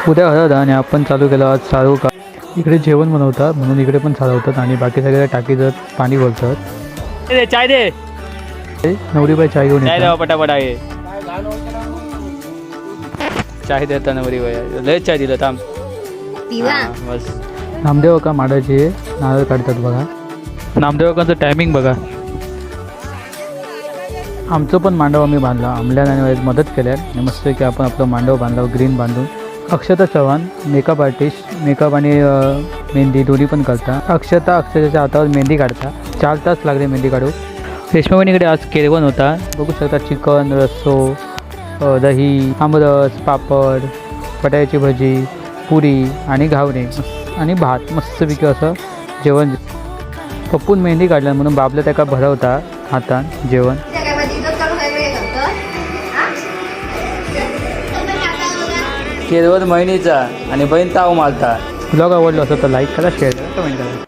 उद्या हळद आणि आपण चालू केलं आज चालू का इकडे जेवण बनवतात म्हणून इकडे पण चालवतात आणि बाकी सगळ्या टाकीचं पाणी बोलतात. चाय दे, नवरीबाई चाय घेऊन चाय येतात. द्यावा पटापट आहे. चाय देता नवरीबाई लय चाय दिलं थांब. बस नामदेव का माडाचे नारळ काढतात बघा. नामदेवकांचं टायमिंग बघा. आमचं पण मांडव आम्ही बांधला. आमल्याने मदत केल्या आणि मस्त की आपण आपलं मांडव बांधला ग्रीन बांधून. अक्षता चव्हाण मेकअप आर्टिस्ट, मेकअप आणि मेहंदी दोन्ही पण करता. अक्षताच्या हातावर मेहंदी काढता. 4 तास लागले मेहंदी काढू. रेश्माबाईंकडे आज केळवण होता. बघू शकता चिकन, रस्सो, दही, आमरस, पापड, बटाट्याची भजी, पुरी आणि घावणे आणि भात मस्तपैकी असं जेवण. पप्पून मेहंदी काढल्या म्हणून बाबला त्या का भरवता हातान जेवण. केळवण महिनीचा आणि बहीण ताव मारता. ब्लॉग आवडला असेल तर लाईक करा, शेअर करा, कमेंट करा.